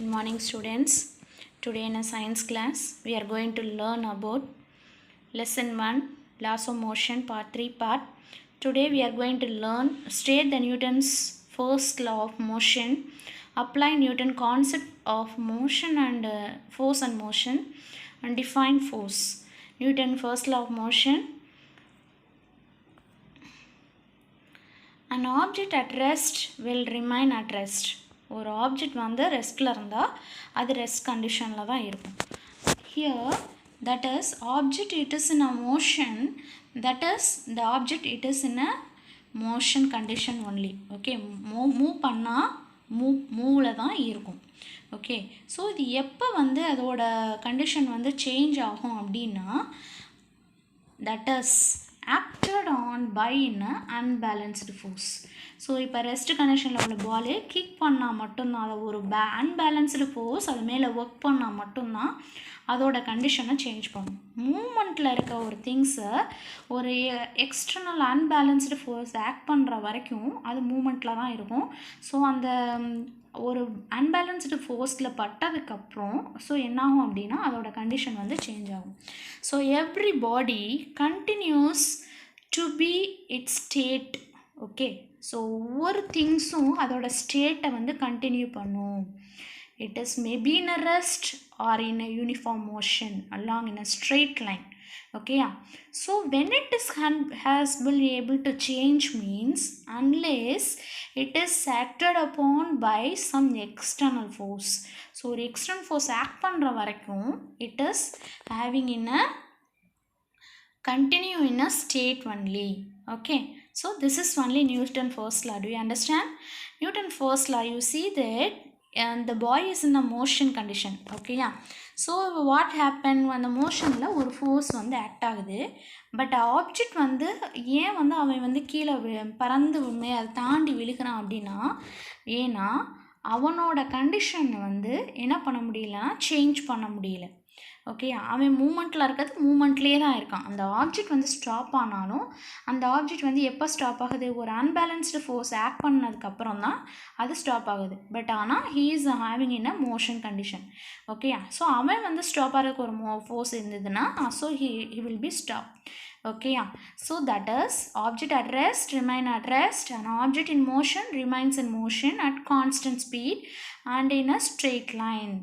Good morning, students. Today in a science class we are going to learn about lesson 1 laws of motion part 3 part. Today we are going to learn state the Newton's first law of motion, apply Newton concept of motion and force and motion, and define force. Newton first law of motion. An object at rest will remain at rest. ஒரு object வந்து ரெஸ்ட்டில் இருந்தால் அது rest கண்டிஷனில் தான் இருக்கும். Here that is object it is in a motion, that is the object it is in a motion condition only. Okay, move பண்ணால் மூவில் தான் இருக்கும். ஓகே, ஸோ இது எப்போ வந்து அதோட கண்டிஷன் வந்து சேஞ்ச் ஆகும் அப்படின்னா that is acted on by in a unbalanced force. So இப்போ ரெஸ்ட் கண்டிஷனில் உள்ள பாலே கிக் பண்ணால் மட்டும்தான், அதை ஒரு அன்பேலன்ஸ்டு ஃபோர்ஸ் அது மேலே ஒர்க் பண்ணால் மட்டும்தான் அதோட கண்டிஷனை சேஞ்ச் பண்ணும். மூமெண்ட்டில் இருக்க ஒரு திங்ஸை ஒரு எக்ஸ்டர்னல் அன்பேலன்ஸ்டு ஃபோர்ஸ் ஆக்ட் பண்ணுற வரைக்கும் அது மூமெண்ட்டில் தான் இருக்கும். ஸோ அந்த ஒரு அன்பேலன்ஸ்டு ஃபோர்ஸில் பட்டதுக்கப்புறம் ஸோ என்னாகும் அப்படின்னா அதோட கண்டிஷன் வந்து சேஞ்ச் ஆகும். So every body continues to be its state. Okay, so ஒவ்வொரு திங்ஸும் அதோட ஸ்டேட்டை வந்து கண்டினியூ பண்ணும். It is maybe in a rest or in a uniform motion along in a straight line. Okay, yeah. So when it is has been able to change means unless it is acted upon by some external force. So ஒரு external force act பண்ணுற வரைக்கும் it is having in a continue in a state only. Okay, so this is only Newton first law. Do you understand? Newton first law, you see that and the boy is in a motion condition. Okay, yeah. So what happened when the motionல ஒரு force வந்து act ஆகுது, but object வந்து ஏன் வந்து அவன் வந்து கீழே பறந்து அதை தாண்டி விழுகிறான் அப்படின்னா, ஏன்னா அவனோட கண்டிஷன் வந்து என்ன பண்ண முடியலன்னா சேஞ்ச் பண்ண முடியல. ஓகே, அவன் மூமெண்ட்டில் இருக்கிறது மூமெண்ட்லேயே தான் இருக்கான். அந்த ஆப்ஜெக்ட் வந்து ஸ்டாப் ஆனாலும் அந்த ஆப்ஜெக்ட் வந்து எப்போ ஸ்டாப் ஆகுது, ஒரு அன்பேலன்ஸ்டு ஃபோர்ஸ் ஆக்ட் பண்ணதுக்கப்புறம் தான் அது ஸ்டாப் ஆகுது. பட் ஆனால் he is having in a motion condition. Okay, so அவன் வந்து ஸ்டாப் ஆகிறதுக்கு ஒரு ஃபோர்ஸ் இருந்ததுன்னா so he will P stop. Okay, so that is object at rest remain at rest, and object in motion remains in motion at constant speed and in a straight line.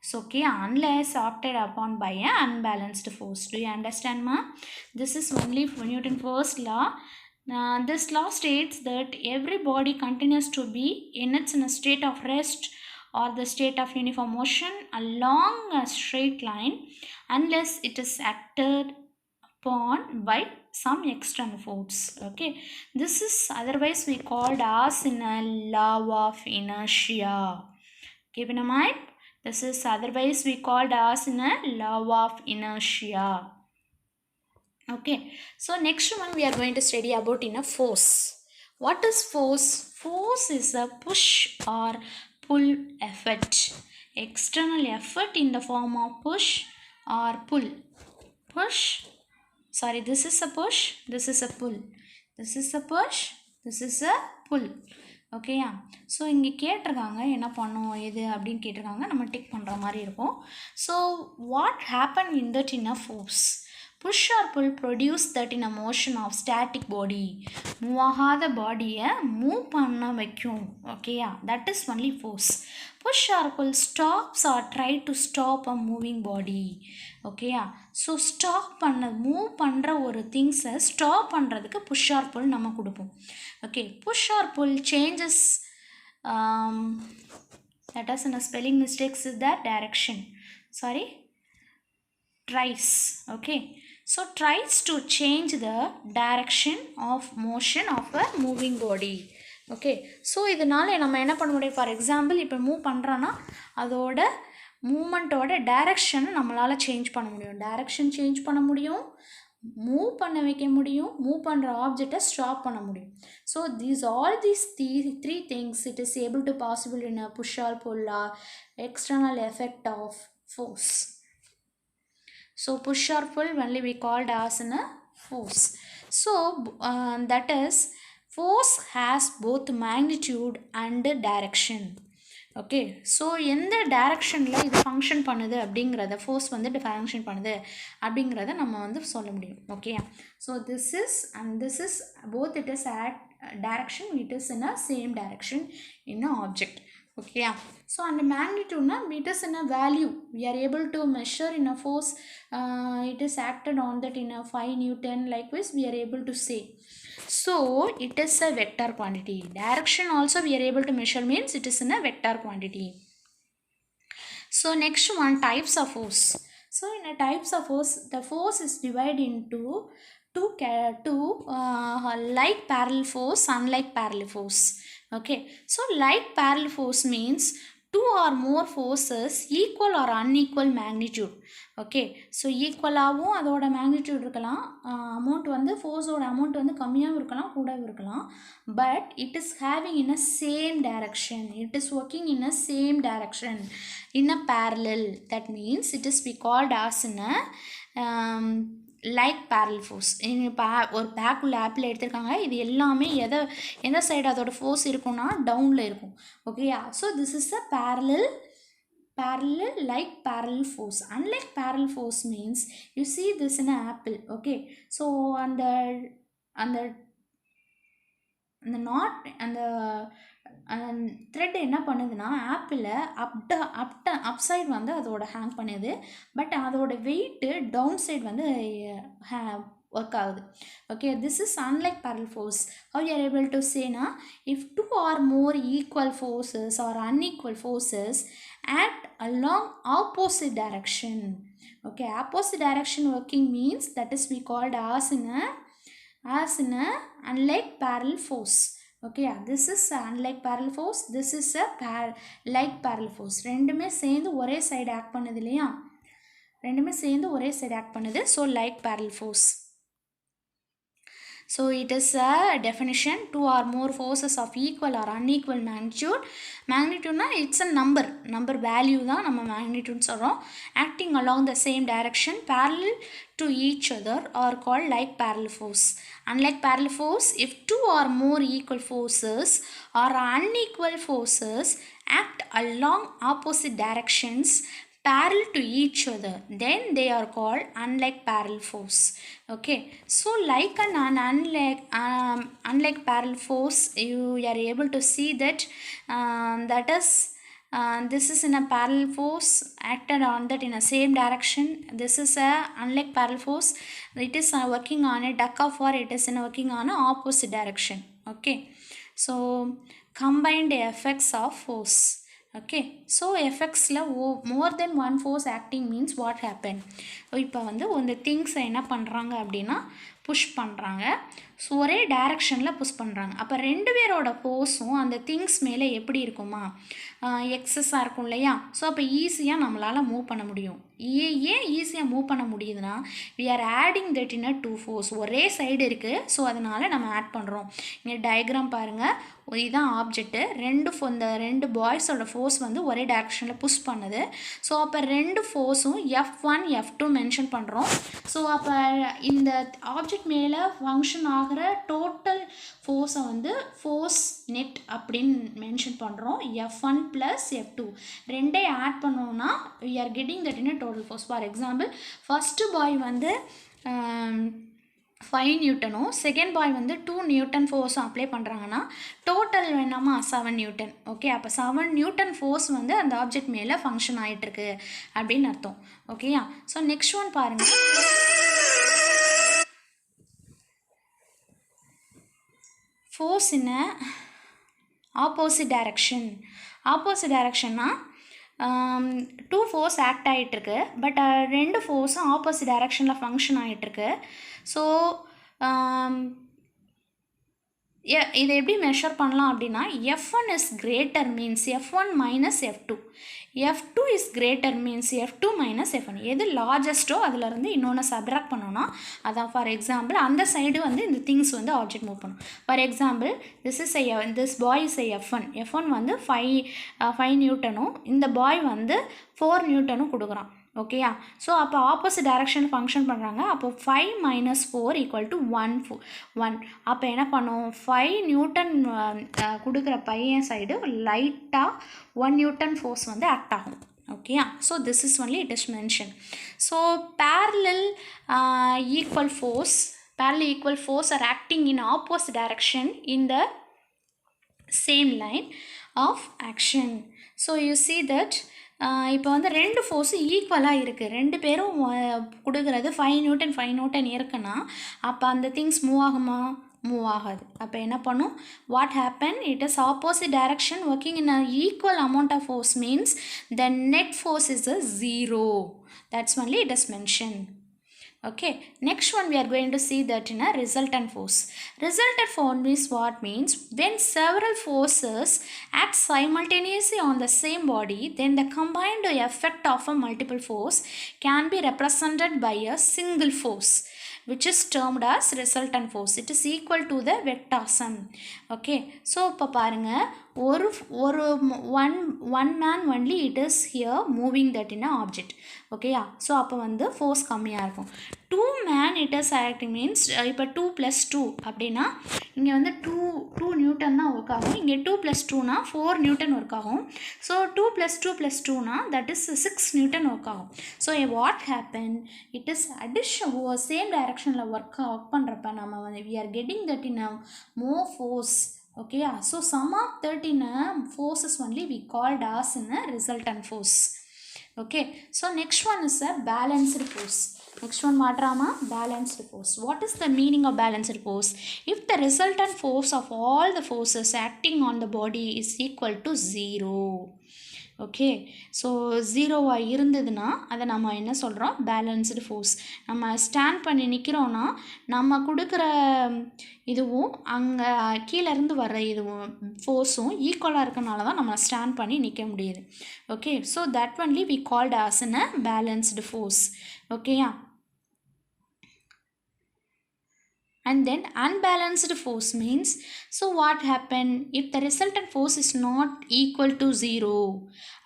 So okay, unless acted upon by an unbalanced force. Do you understand, ma? This is only Newton's first law. This law states that every body continues to be in a state of rest or the state of uniform motion along a straight line unless it is acted upon by some external force. Okay, this is otherwise we called as in a law of inertia. Keep in mind, this is otherwise we called as in a law of inertia. Okay, so next one we are going to study about in a force. What is force? Force is a push or pull effort, external effort in the form of push or pull. Push, sorry, this is a push, this is a pull, this is a push, this is a pull. ஓகேயா, so இங்கே கேட்டிருக்காங்க என்ன பண்ணும் எது அப்படின்னு கேட்டிருக்காங்க, நம்ம tick பண்ணுற மாதிரி இருக்கும். So what happen in that in a force? Push or pull produce that in a motion of static body. Move ஆகாத பாடியை மூவ் பண்ண வைக்கும். ஓகேயா, that is only force. Push or pull stops or try to stop a moving body. ஓகேயா, so stop move பண்ணுற ஒரு திங்ஸை stop பண்ணுறதுக்கு புஷ் ஆர் புல் நம்ம கொடுப்போம். Okay, push or pull changes, that is in a spelling mistakes is that direction, sorry, tries. Okay, so tries to change the direction of motion of a moving body. Okay, so இதனால் நம்ம என்ன பண்ண முடியும், for example இப்போ move பண்ணுறோன்னா அதோட மூமெண்ட்டோட டைரக்ஷனை நம்மளால் change பண்ண முடியும். டைரக்ஷன் சேஞ்ச் பண்ண முடியும், மூவ் பண்ண வைக்க முடியும், மூவ் பண்ணுற ஆப்ஜெக்டை ஸ்டாப் பண்ண முடியும். So all these three things it is able to possible in a push or pull or external effect of force. So push or pull only we called as in a force. So that is force has both magnitude and direction. Okay. So எந்த டைரக்ஷனில் இது function பண்ணுது அப்படிங்கிறத, force வந்துட்டு function பண்ணுது அப்படிங்கிறத நம்ம வந்து சொல்ல முடியும். Okay. So this is and this is both it is at direction, it is in a same direction in a object. Okay. So and magnitude na, it is in a value we are able to measure in a force, it is acted on that in a 5 Newton, likewise we are able to say. So it is a vector quantity. Direction also we are able to measure, means it is in a vector quantity. So next one, types of force. So in a types of force, the force is divided into two like parallel force, unlike parallel force. Okay. So like parallel force means two or more forces equal or unequal magnitude. Okay. So ஈக்குவலாகவும் அதோட magnitude இருக்கலாம், amount வந்து ஃபோர்ஸோட amount வந்து கம்மியாகவும் இருக்கலாம், கூடவும் இருக்கலாம். But it is having in a same direction, it is working in a same direction in a parallel. That means it is we called as in a like parallel force. இப்போ ஒரு back உள்ள apple எடுத்திருக்காங்க, இது எல்லாமே எந்த side அதோட force இருக்குன்னா டவுனில் இருக்கும். ஓகேயா. So this is a parallel like parallel force. Unlike parallel force means you see this in an apple. Okay. So அந்த knot அந்த த்ரெட் என்ன பண்ணுதுன்னா ஆப்பிளில் அப் சைடு வந்து அதோட ஹேங் பண்ணுது, பட் அதோட வெயிட்டு டவுன் சைடு வந்து ஒர்க் ஆகுது. Okay. This is unlike parallel force. How you are able to say na, if two or more equal forces or unequal forces act along opposite direction. Okay. Opposite direction working means that is we called as in a unlike parallel force. Okay. This is unlike parallel force, this is a like parallel force. ரெண்டுமே சேர்ந்து ஒரே side act பண்ணுது இல்லையா, ரெண்டுமே சேர்ந்து ஒரே side act பண்ணுது. So like parallel force. So it is a definition, two or more forces of equal or unequal magnitude. Magnitude na, it's a number value தான் நம்ம magnitude சொல்கிறோம். Acting along the same direction parallel to each other are called like parallel force. Unlike parallel force, if two or more equal forces or unequal forces act along opposite directions parallel to each other, then they are called unlike parallel force. Okay. So like an unlike parallel force, you are able to see that that is this is in a parallel force acted on that in a same direction. This is a unlike parallel force, it is working on a duck of war, it is working on a opposite direction. Okay. So combined effects of force. Okay. So effectsல more than one force acting means what happened. இப்போ வந்து இந்த திங்ஸை என்ன பண்ணுறாங்க அப்படின்னா push பண்ணுறாங்க. So ஒரே டைரக்ஷனில் புஷ் பண்ணுறாங்க. அப்போ ரெண்டு பேரோட ஃபோர்ஸும் அந்த திங்ஸ் மேலே எப்படி இருக்குமா, எக்ஸஸாக இருக்கும் இல்லையா. ஸோ அப்போ ஈஸியாக நம்மளால் மூவ் பண்ண முடியும். ஏன் ஈஸியாக மூவ் பண்ண முடியுதுன்னா, we are adding that in a two force. ஒரே சைடு இருக்குது, ஸோ அதனால் நம்ம ஆட் பண்ணுறோம். இங்கே டயக்ராம் பாருங்கள், இதுதான் ஆப்ஜெக்ட்டு. இந்த ரெண்டு பாய்ஸோட ஃபோர்ஸ் வந்து ஒரே டைரக்ஷனில் புஷ் பண்ணுது. ஸோ அப்போ ரெண்டு ஃபோர்ஸும் F1 F2 மென்ஷன் பண்ணுறோம். ஸோ அப்போ இந்த ஆப்ஜெக்ட் மேலே ஃபங்க்ஷன் ஆகிற டோட்டல் ஃபோர்ஸை வந்து ஃபோர்ஸ் நெட் அப்படின்னு மென்ஷன் பண்ணுறோம். F1 + F2 ரெண்டே ஆட் பண்ணோம்னா we are getting that in a total force. For example, first boy வந்து 5 நியூட்டனும் செகண்ட் பாய் வந்து 2 நியூட்டன் ஃபோர்ஸும் அப்ளை பண்ணுறாங்கன்னா டோட்டல் வேணாமா 7 நியூட்டன். ஓகே. அப்போ 7 நியூட்டன் ஃபோர்ஸ் வந்து அந்த ஆப்ஜெக்ட் மேலே ஃபங்க்ஷன் ஆகிட்டுருக்கு அப்படின்னு அர்த்தம். ஓகேயா. ஸோ நெக்ஸ்ட் ஒன் பாருங்கள், force in a opposite direction. Opposite directionனா டூ ஃபோர்ஸ் ஆக்ட் ஆகிட்டுருக்கு, பட் ரெண்டு ஃபோர்ஸும் ஆப்போசிட் டைரக்ஷனில் ஃபங்க்ஷன் ஆகிட்டுருக்கு. ஸோ இதை எப்படி மெஷர் பண்ணலாம் அப்படின்னா, F1 is greater means F1 minus F2, F2 is greater means F2 minus F1. எது லார்ஜஸ்ட்டோ அதிலருந்து இன்னொன்று சப்ராக்ட் பண்ணோன்னா அதான். ஃபார் எக்ஸாம்பிள் அந்த சைடு வந்து இந்த திங்ஸ் வந்து ஆப்ஜெக்ட் மூவ் பண்ணும். For example this boy is F1 வந்து 5 நியூட்டனும் இந்த பாய் வந்து 4 நியூட்டனும் கொடுக்குறான். ஓகேயா? ஸோ அப்போ ஆப்போசிட் டைரக்ஷன் ஃபங்க்ஷன் பண்ணுறாங்க. அப்போ 5 மைனஸ் 4 ஈக்குவல் டு 1. அப்போ என்ன பண்ணும், 5 நியூட்டன் கொடுக்குற பையன் சைடு லைட்டாக 1 நியூட்டன் ஃபோர்ஸ் வந்து ஆக்ட் ஆகும். ஓகேயா? So this is only it is mention. So parallel equal force are acting in opposite direction in the same line of action. So you see that இப்போ வந்து ரெண்டு ஃபோர்ஸும் ஈக்குவலாக இருக்குது. ரெண்டு பேரும் கொடுக்குறது 5 நியூட்டன் இருக்குன்னா அப்போ அந்த திங்ஸ் மூவ் ஆகுமா? மூவ் ஆகாது. அப்போ என்ன பண்ணும், what happen, it is opposite direction working in a equal amount of force means the net force is a 0. That's only it is mention. Okay, next one we are going to see that in a resultant force. Resultant force is what means when several forces act simultaneously on the same body, then the combined effect of a multiple force can be represented by a single force, which is termed as resultant force. It is equal to the vector sum. Okay, so இப்போ பாருங்க, ஒரு one man only it is here moving that in a object. ஓகேயா? So அப்போ வந்து force கம்மியாக இருக்கும். 2 man it is acting means இப்போ 2 + 2 அப்படின்னா இங்கே வந்து 2 நியூட்டன் தான் ஒர்க் ஆகும். இங்கே 2 + 2னா 4 நியூட்டன் ஒர்க் ஆகும். ஸோ 2 + 2 + 2னா தட் இஸ் 6 நியூட்டன் ஒர்க் ஆகும். So what happen, it is addition same டைரக்ஷனில் ஒர்க் பண்ணுறப்ப நம்ம வந்து we are getting that in a more force. Okay, so sum of 13 forces only we called as in a resultant force. Okay, so next one is a balanced force. Next one maatrama, balanced force. What is the meaning of balanced force? If the resultant force of all the forces acting on the body is equal to 0. Okay, so 0வாக இருந்ததுன்னா அதை நம்ம என்ன சொல்கிறோம், balanced force. நம்ம stand பண்ணி நிற்கிறோன்னா நம்ம கொடுக்குற இதுவும் அங்கே கீழேருந்து வர்ற இதுவும் ஃபோர்ஸும் ஈக்குவலாக இருக்கனால தான் நம்ம ஸ்டாண்ட் பண்ணி நிற்க முடியுது. Okay, so that only we called as in a balanced force. ஓகேயா? And then unbalanced force means, so what happen if the resultant force is not equal to 0,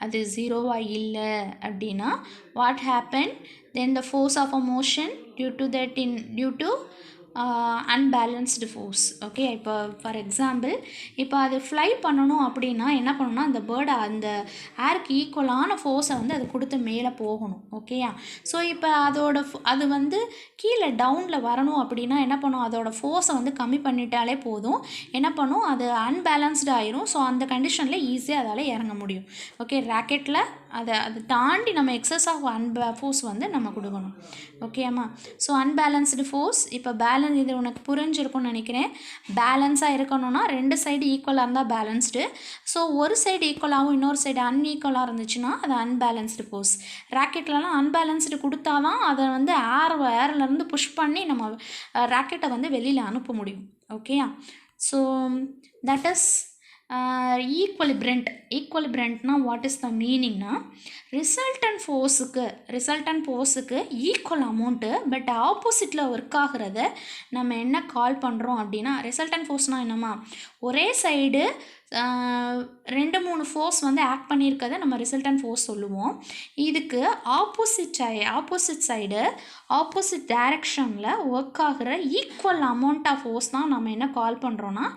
அது 0வா இல்லை அப்படின்னா what happen, then the force of a motion due to unbalanced force. Okay, இப்போ for example இப்போ அது fly பண்ணணும் அப்படின்னா என்ன பண்ணணும்னா அந்த பேர்டை அந்த ஏருக்கு ஈக்குவலான ஃபோர்ஸை வந்து அது கொடுத்து மேலே போகணும். ஓகேயா? ஸோ இப்போ அது வந்து கீழே டவுனில் வரணும் அப்படின்னா என்ன பண்ணும், அதோட ஃபோர்ஸை வந்து கம்மி பண்ணிட்டாலே போதும். என்ன பண்ணும், அது அன்பேலன்ஸ்டு ஆயிரும். ஸோ அந்த கண்டிஷனில் ஈஸியாக அதால் இறங்க முடியும். ஓகே, ராக்கெட்டில் அதை தாண்டி நம்ம எக்ஸஸ் ஆஃப் ஃபோர்ஸ் வந்து நம்ம கொடுக்கணும். ஓகேம்மா? ஸோ அன்பேலன்ஸ்டு ஃபோர்ஸ், இப்போ இது உனக்கு புரிஞ்சிருக்கும்னு நினைக்கிறேன். பேலன்ஸாக இருக்கணும்னா ரெண்டு சைடு ஈக்குவலாக இருந்தால் பேலன்ஸ்டு. ஸோ ஒரு சைடு ஈக்குவலாகவும் இன்னொரு சைடு அன்ஈக்குவலாக இருந்துச்சுன்னா அது அன்பேலன்ஸ்டு ஃபோர்ஸ். ராக்கெட்லலாம் அன்பேலன்ஸ்டு கொடுத்தா தான் அதை வந்து ஏர்லேருந்து புஷ் பண்ணி நம்ம ராக்கெட்டை வந்து வெளியில் அனுப்ப முடியும். ஓகேயா? ஸோ தட் இஸ் ஈக்குவலிப்ரண்ட்னா வாட் இஸ் த மீனிங்னா, ரிசல்டன் ஃபோர்ஸுக்கு ஈக்குவல் அமௌண்ட்டு பட் ஆப்போசிட்டில் ஒர்க் ஆகிறத நம்ம என்ன கால் பண்ணுறோம் அப்படின்னா, ரிசல்டன் ஃபோர்ஸ்னால் என்னம்மா, ஒரே சைடு 2-3 ஃபோர்ஸ் வந்து ஆக்ட் பண்ணியிருக்கதை நம்ம ரிசல்டன் ஃபோர்ஸ் சொல்லுவோம். இதுக்கு ஆப்போசிட் சைடு ஆப்போசிட் டைரக்ஷனில் ஒர்க் ஆகிற ஈக்குவல் அமௌண்ட் ஆஃப் ஃபோர்ஸ் தான் நம்ம என்ன கால் பண்ணுறோன்னா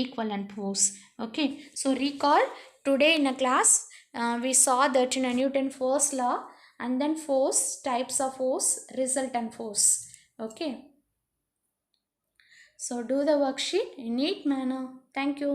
equivalent force. Okay, so recall today in a class we saw that in a Newton first law and then force, types of force, resultant force. Okay, so do the worksheet in neat manner. Thank you.